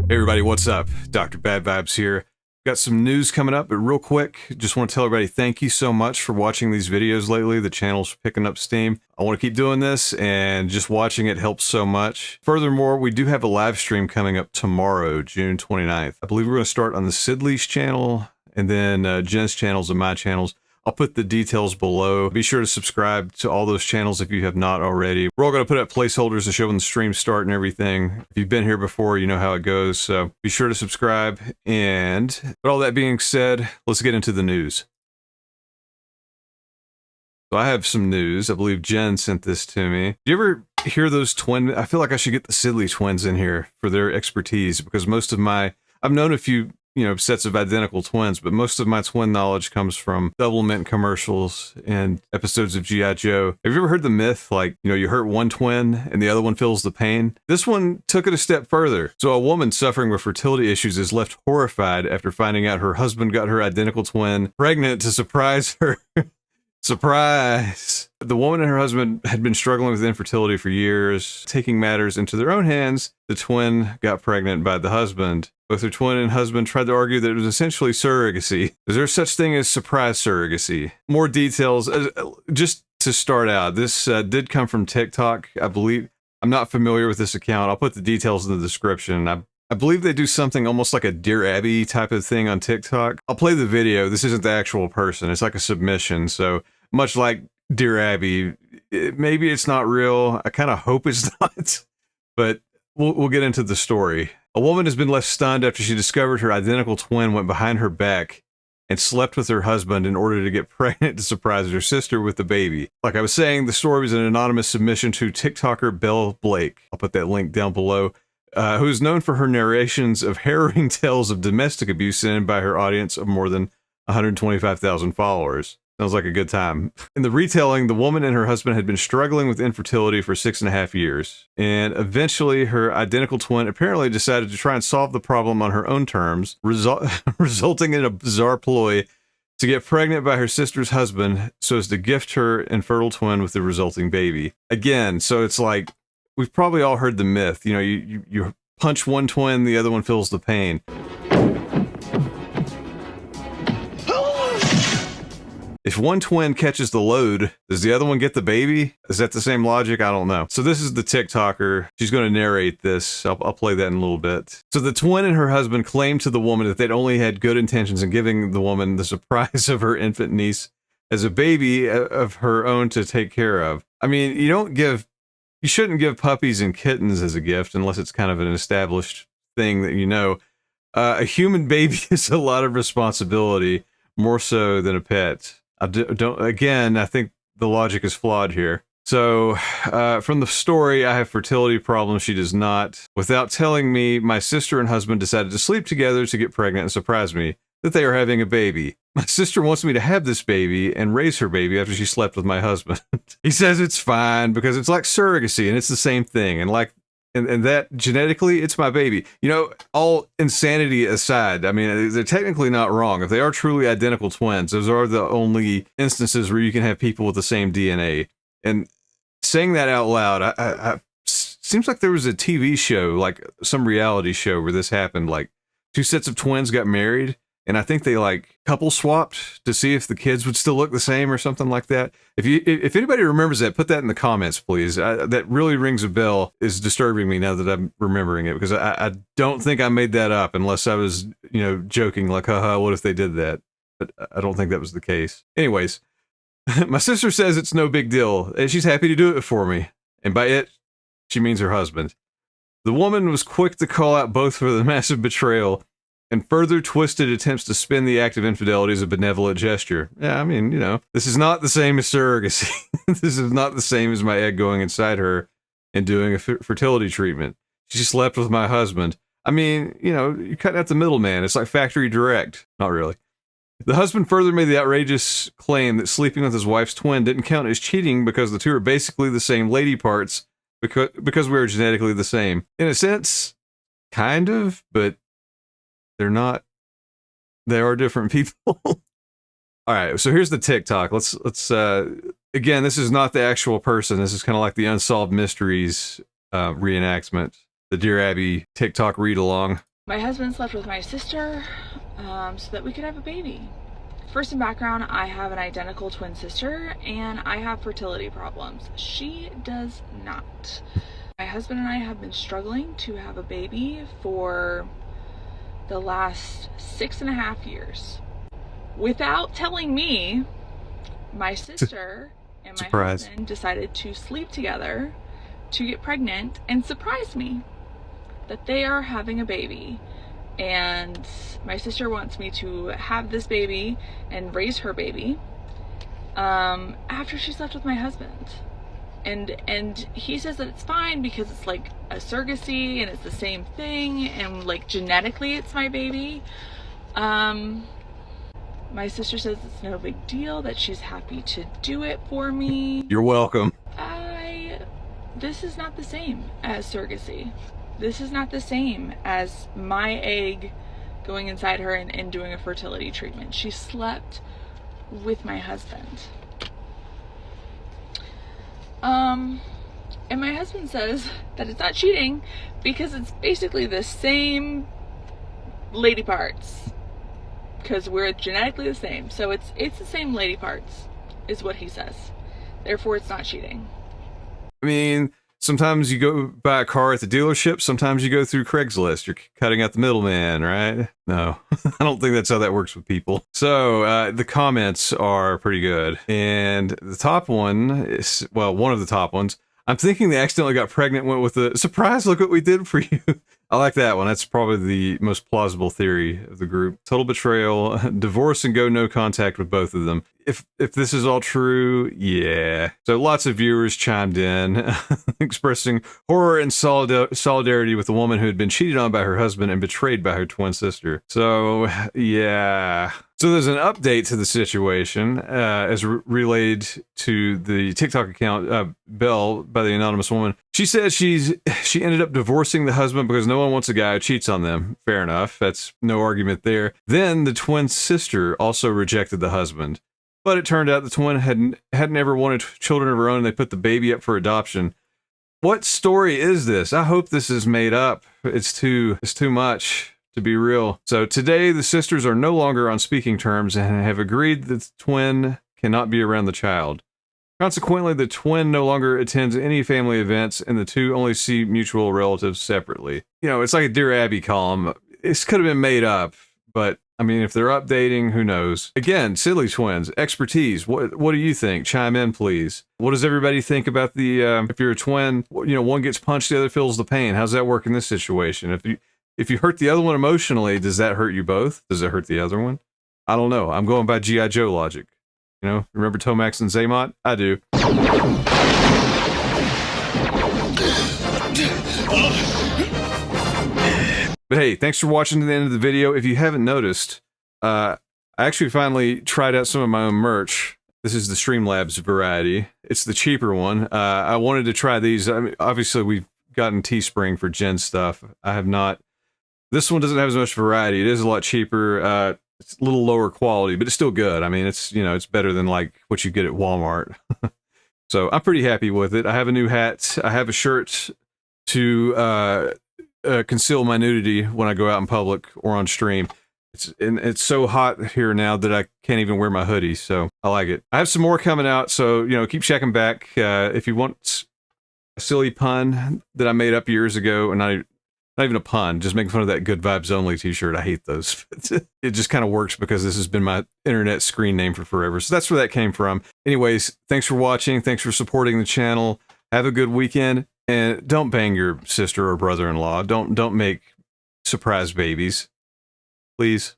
Hey everybody, what's up? Dr. Bad Vibes here. Got some news coming up, but real quick, just want to tell everybody thank you so much for watching these videos lately. The channel's picking up steam. I want to keep doing this, and just watching it helps so much. Furthermore, we do have a live stream coming up tomorrow, June 29th. I believe we're going to start on the Sidley's channel, and then Jen's channels and my channels. I'll put the details below. Be sure to subscribe to all those channels if you have not already. We're all going to put up placeholders to show when the streams start and everything. If you've been here before, you know how it goes. So be sure to subscribe. And with all that being said, let's get into the news. So I have some news. I believe Jen sent this to me. Do you ever hear those twin? I feel like I should get the Sidley twins in here for their expertise, because most of I've known a few sets of identical twins, but most of my twin knowledge comes from supplement commercials and episodes of G.I. Joe. Have you ever heard the myth, like, you hurt one twin and the other one feels the pain? This one took it a step further. So a woman suffering with fertility issues is left horrified after finding out her husband got her identical twin pregnant to surprise her. Surprise! The woman and her husband had been struggling with infertility for years. Taking matters into their own hands, the twin got pregnant by the husband. Both her twin and husband tried to argue that it was essentially surrogacy. Is there such thing as surprise surrogacy? More details. Just to start out, this did come from TikTok, I believe. I'm not familiar with this account. I'll put the details in the description. I believe they do something almost like a Dear Abby type of thing on TikTok. I'll play the video. This isn't the actual person. It's like a submission. So much like Dear Abby, maybe it's not real. I kind of hope it's not, but we'll get into the story. A woman has been left stunned after she discovered her identical twin went behind her back and slept with her husband in order to get pregnant to surprise her sister with the baby. Like I was saying, the story was an anonymous submission to TikToker Belle Blake. I'll put that link down below. Who is known for her narrations of harrowing tales of domestic abuse sent in by her audience of more than 125,000 followers. Sounds like a good time. In the retelling, the woman and her husband had been struggling with infertility for 6.5 years, and eventually her identical twin apparently decided to try and solve the problem on her own terms, resulting in a bizarre ploy to get pregnant by her sister's husband so as to gift her infertile twin with the resulting baby. Again, so it's like, we've probably all heard the myth, you punch one twin, the other one feels the pain. If one twin catches the load, does the other one get the baby? Is that the same logic? I don't know. So this is the TikToker. She's going to narrate this. I'll play that in a little bit. So the twin and her husband claimed to the woman that they'd only had good intentions in giving the woman the surprise of her infant niece as a baby of her own to take care of. I mean, you shouldn't give puppies and kittens as a gift unless it's kind of an established thing that a human baby is a lot of responsibility, more so than a pet. I think the logic is flawed here. So, from the story, I have fertility problems. She does not. Without telling me, my sister and husband decided to sleep together to get pregnant and surprise me that they are having a baby. My sister wants me to have this baby and raise her baby after she slept with my husband. He says it's fine because it's like surrogacy and it's the same thing. And that genetically, it's my baby. All insanity aside, I mean, they're technically not wrong. If they are truly identical twins, those are the only instances where you can have people with the same DNA. And saying that out loud, seems like there was a TV show, like some reality show where this happened. Like 2 sets of twins got married, and I think they couple swapped to see if the kids would still look the same or something like that. If anybody remembers that, put that in the comments, please. That really rings a bell. Is disturbing me now that I'm remembering it, because I don't think I made that up unless I was, joking like, haha, what if they did that? But I don't think that was the case. Anyways, my sister says it's no big deal, and she's happy to do it for me. And by it, she means her husband. The woman was quick to call out both for the massive betrayal and further twisted attempts to spin the act of infidelity as a benevolent gesture. Yeah, I mean, this is not the same as surrogacy. This is not the same as my egg going inside her and doing a fertility treatment. She slept with my husband. I mean, you're cutting out the middleman. It's like factory direct. Not really. The husband further made the outrageous claim that sleeping with his wife's twin didn't count as cheating because the two are basically the same lady parts because we are genetically the same. In a sense, kind of, but they're not. They are different people. All right, so here's the TikTok. Let's again, this is not the actual person. This is kind of like the Unsolved Mysteries reenactment, the Dear Abby TikTok read along. My husband slept with my sister so that we could have a baby. For some background, I have an identical twin sister and I have fertility problems. She does not. My husband and I have been struggling to have a baby for the last 6.5 years. Without telling me, my sister and my husband decided to sleep together to get pregnant and surprise me that they are having a baby. And my sister wants me to have this baby and raise her baby after she slept with my husband. And he says that it's fine because it's like a surrogacy and it's the same thing, and like genetically it's my baby. My sister says it's no big deal, that she's happy to do it for me. You're welcome. This is not the same as surrogacy. This is not the same as my egg going inside her and doing a fertility treatment. She slept with my husband. And my husband says that it's not cheating because it's basically the same lady parts. Because we're genetically the same. So it's the same lady parts, is what he says. Therefore, it's not cheating. I mean, sometimes you go buy a car at the dealership. Sometimes you go through Craigslist. You're cutting out the middleman, right? No, I don't think that's how that works with people. So the comments are pretty good. And the top one is, well, one of the top ones. I'm thinking they accidentally got pregnant, went with a surprise, look what we did for you. I like that one. That's probably the most plausible theory of the group. Total betrayal, divorce and go no contact with both of them. If this is all true, yeah. So lots of viewers chimed in, expressing horror and solidarity with the woman who had been cheated on by her husband and betrayed by her twin sister. So, yeah. So there's an update to the situation, as relayed to the TikTok account, Belle, by the anonymous woman. She says she ended up divorcing the husband because no one wants a guy who cheats on them. Fair enough. That's no argument there. Then the twin sister also rejected the husband. But it turned out the twin hadn't ever wanted children of her own, and they put the baby up for adoption. What story is this? I hope this is made up. It's too much to be real. So today, the sisters are no longer on speaking terms and have agreed that the twin cannot be around the child. Consequently, the twin no longer attends any family events, and the two only see mutual relatives separately. You know, it's like a Dear Abby column. This could have been made up, but I mean, if they're updating, who knows? Again, silly twins, expertise. What do you think? Chime in, please. What does everybody think about the, if you're a twin, you know, one gets punched, the other feels the pain. How's that work in this situation? If you hurt the other one emotionally, does that hurt you both? Does it hurt the other one? I don't know. I'm going by G.I. Joe logic. You know, remember Tomax and Zaymot? I do. But hey, thanks for watching to the end of the video. If you haven't noticed, I actually finally tried out some of my own merch. This is the Streamlabs variety. It's the cheaper one. I wanted to try these. I mean, obviously, we've gotten Teespring for Gen stuff. I have not. This one doesn't have as much variety. It is a lot cheaper. It's a little lower quality, but it's still good. I mean, it's, you know, it's better than like what you get at Walmart. So I'm pretty happy with it. I have a new hat. I have a shirt to conceal my nudity when I go out in public or on stream. It's so hot here now that I can't even wear my hoodie, so I like it. I have some more coming out, so, you know, keep checking back. If you want a silly pun that I made up years ago, and not even a pun, just making fun of that Good Vibes Only t-shirt. I hate those. It just kind of works because this has been my internet screen name for forever. So that's where that came from. Anyways, thanks for watching. Thanks for supporting the channel. Have a good weekend. And don't bang your sister or brother-in-law. Don't make surprise babies. Please.